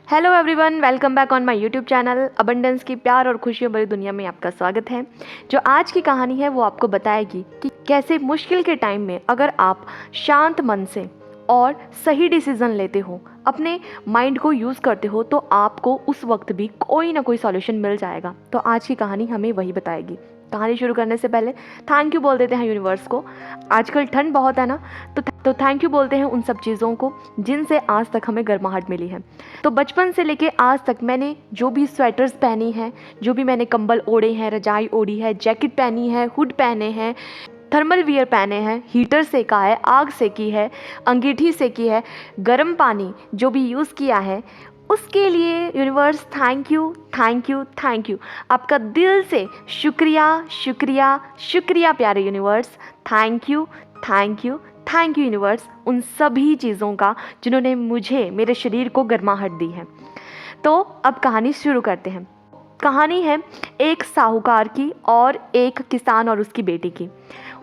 Hello everyone, welcome back on my YouTube channel. Abundance की प्यार और खुशियों भरी दुनिया में आपका स्वागत है। जो आज की कहानी है वो आपको बताएगी कि कैसे मुश्किल के टाइम में अगर आप शांत मन से और सही डिसीजन लेते हो, अपने माइंड को यूज़ करते हो, तो आपको उस वक्त भी कोई ना कोई सॉल्यूशन मिल जाएगा। तो आज की कहानी हमें वही बताएगी। कहानी शुरू करने से पहले थैंक यू बोल देते हैं यूनिवर्स को। आजकल ठंड बहुत है ना, तो थैंक यू बोलते हैं उन सब चीज़ों को जिनसे आज तक हमें गर्माहट मिली है। तो बचपन से लेके आज तक मैंने जो भी स्वेटर्स पहनी हैं, जो भी मैंने कंबल ओढ़े हैं, रजाई ओढ़ी है, जैकेट पहनी है, हुड पहने हैं, थर्मल वियर पहने हैं, हीटर सेका है, आग सेकी है, अंगीठी सेकी है, गर्म पानी जो भी यूज़ किया है, उसके लिए universe thank you thank you thank you. आपका दिल से शुक्रिया शुक्रिया शुक्रिया प्यारे universe. Thank you thank you thank you universe, उन सभी चीज़ों का जिन्होंने मुझे, मेरे शरीर को गर्माहट दी है। तो अब कहानी शुरू करते हैं। कहानी है एक साहूकार की और एक किसान और उसकी बेटी की।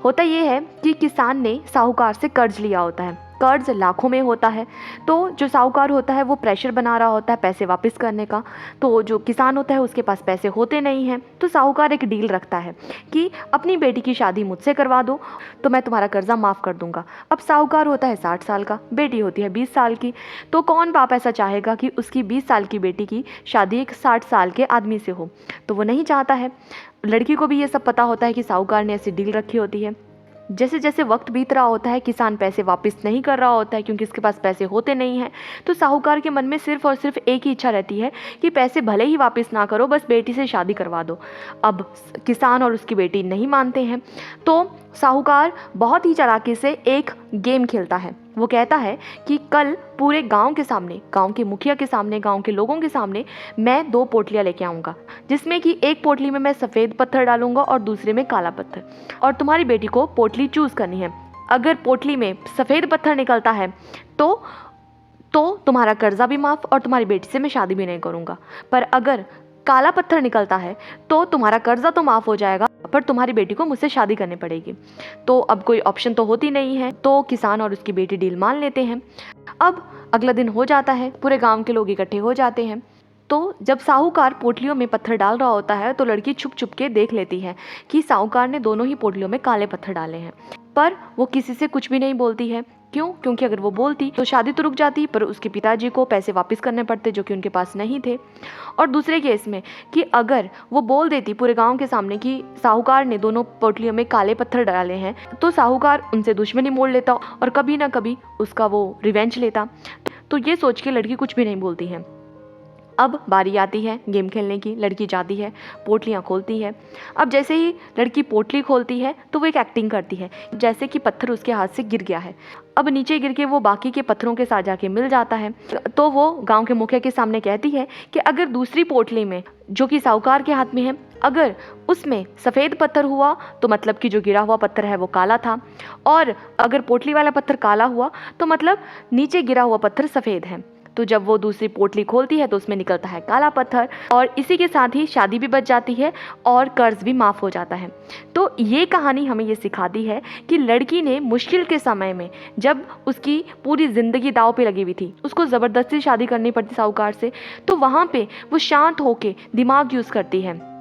होता ये है कि किसान ने साहूकार से कर्ज लिया होता है। कर्ज लाखों में होता है। तो जो साहूकार होता है वो प्रेशर बना रहा होता है पैसे वापस करने का। तो जो किसान होता है उसके पास पैसे होते नहीं हैं। तो साहूकार एक डील रखता है कि अपनी बेटी की शादी मुझसे करवा दो तो मैं तुम्हारा कर्जा माफ़ कर दूंगा। अब साहूकार होता है 60 साल का, बेटी होती है 20 साल की। तो कौन बाप ऐसा चाहेगा कि उसकी 20 साल की बेटी की शादी एक 60 साल के आदमी से हो? तो वो नहीं चाहता है। लड़की को भी ये सब पता होता है कि साहूकार ने ऐसी डील रखी होती है। जैसे जैसे वक्त बीत रहा होता है, किसान पैसे वापस नहीं कर रहा होता है क्योंकि उसके पास पैसे होते नहीं हैं। तो साहूकार के मन में सिर्फ और सिर्फ एक ही इच्छा रहती है कि पैसे भले ही वापस ना करो, बस बेटी से शादी करवा दो। अब किसान और उसकी बेटी नहीं मानते हैं। तो साहूकार बहुत ही चालाकी से एक गेम खेलता है। वो कहता है कि कल पूरे गांव के सामने, गांव के मुखिया के सामने, गांव के लोगों के सामने मैं 2 पोटलियां लेके आऊँगा, जिसमें कि एक पोटली में मैं सफ़ेद पत्थर डालूंगा और दूसरे में काला पत्थर, और तुम्हारी बेटी को पोटली चूज़ करनी है। अगर पोटली में सफ़ेद पत्थर निकलता है तो तुम्हारा कर्जा भी माफ़ और तुम्हारी बेटी से मैं शादी भी नहीं करूँगा। पर अगर काला पत्थर निकलता है तो तुम्हारा कर्जा तो माफ़ हो जाएगा, पर तुम्हारी बेटी को मुझसे शादी करनी पड़ेगी। तो अब कोई ऑप्शन तो होती नहीं है। तो किसान और उसकी बेटी डील मान लेते हैं। अब अगला दिन हो जाता है, पूरे गांव के लोग इकट्ठे हो जाते हैं। तो जब साहूकार पोटलियों में पत्थर डाल रहा होता है तो लड़की छुप छुप के देख लेती है कि साहूकार ने दोनों ही पोटलियों में काले पत्थर डाले हैं। पर वो किसी से कुछ भी नहीं बोलती है। क्यों? क्योंकि अगर वो बोलती तो शादी तो रुक जाती, पर उसके पिताजी को पैसे वापस करने पड़ते जो कि उनके पास नहीं थे। और दूसरे केस में कि अगर वो बोल देती पूरे गांव के सामने कि साहूकार ने दोनों पोटलियों में काले पत्थर डाले हैं, तो साहूकार उनसे दुश्मनी मोड़ लेता और कभी ना कभी उसका वो रिवेंज लेता। तो ये सोच के लड़की कुछ भी नहीं बोलती है। अब बारी आती है गेम खेलने की। लड़की जाती है, पोटलियाँ खोलती है। अब जैसे ही लड़की पोटली खोलती है तो वो एक एक्टिंग करती है जैसे कि पत्थर उसके हाथ से गिर गया है। अब नीचे गिर के वो बाकी के पत्थरों के साथ जाके मिल जाता है। तो वो गांव के मुखिया के सामने कहती है कि अगर दूसरी पोटली में, जो कि साहूकार के हाथ में है, अगर उसमें सफ़ेद पत्थर हुआ तो मतलब कि जो गिरा हुआ पत्थर है वो काला था, और अगर पोटली वाला पत्थर काला हुआ तो मतलब नीचे गिरा हुआ पत्थर सफ़ेद है। तो जब वो दूसरी पोटली खोलती है तो उसमें निकलता है काला पत्थर, और इसी के साथ ही शादी भी बच जाती है और कर्ज भी माफ़ हो जाता है। तो ये कहानी हमें ये सिखाती है कि लड़की ने मुश्किल के समय में, जब उसकी पूरी ज़िंदगी दांव पे लगी हुई थी, उसको ज़बरदस्ती शादी करनी पड़ती साहूकार से, तो वहाँ पे वो शांत होके दिमाग यूज़ करती है।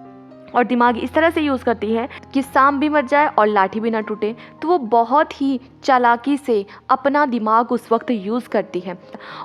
और दिमाग इस तरह से यूज़ करती है कि सांप भी मर जाए और लाठी भी ना टूटे। तो वो बहुत ही चालाकी से अपना दिमाग उस वक्त यूज़ करती है।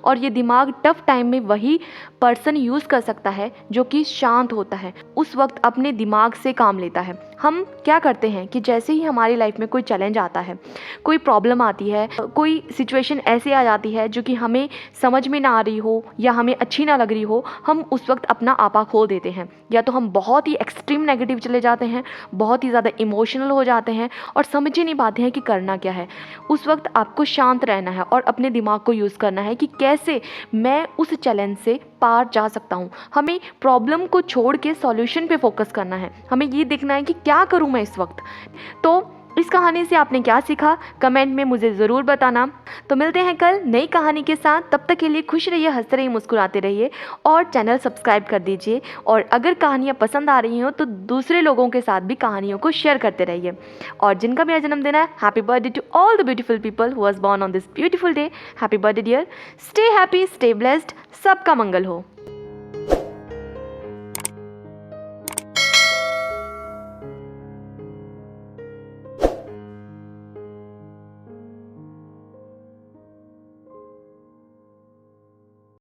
और ये दिमाग टफ टाइम में वही पर्सन यूज़ कर सकता है जो कि शांत होता है, उस वक्त अपने दिमाग से काम लेता है। हम क्या करते हैं कि जैसे ही हमारी लाइफ में कोई चैलेंज आता है, कोई प्रॉब्लम आती है, कोई सिचुएशन ऐसे आ जाती है जो कि हमें समझ में ना आ रही हो या हमें अच्छी ना लग रही हो, हम उस वक्त अपना आपा खो देते हैं। या तो हम बहुत ही एक्सट्रीम नेगेटिव चले जाते हैं, बहुत ही ज़्यादा इमोशनल हो जाते हैं और समझ ही नहीं पाते हैं कि करना क्या है। उस वक्त आपको शांत रहना है और अपने दिमाग को यूज़ करना है कि कैसे मैं उस चैलेंज से पार जा सकता हूँ। हमें प्रॉब्लम को छोड़ के सॉल्यूशन पे फोकस करना है। हमें ये देखना है कि क्या करूँ मैं इस वक्त। तो इस कहानी से आपने क्या सीखा कमेंट में मुझे ज़रूर बताना। तो मिलते हैं कल नई कहानी के साथ, तब तक के लिए खुश रहिए, हंसते रहिए, मुस्कुराते रहिए और चैनल सब्सक्राइब कर दीजिए। और अगर कहानियाँ पसंद आ रही हो तो दूसरे लोगों के साथ भी कहानियों को शेयर करते रहिए। और जिनका मेरा जन्मदिन है, happy birthday to all the beautiful people who was born on this beautiful day. Happy birthday dear, stay happy, stay blessed, सबका मंगल हो।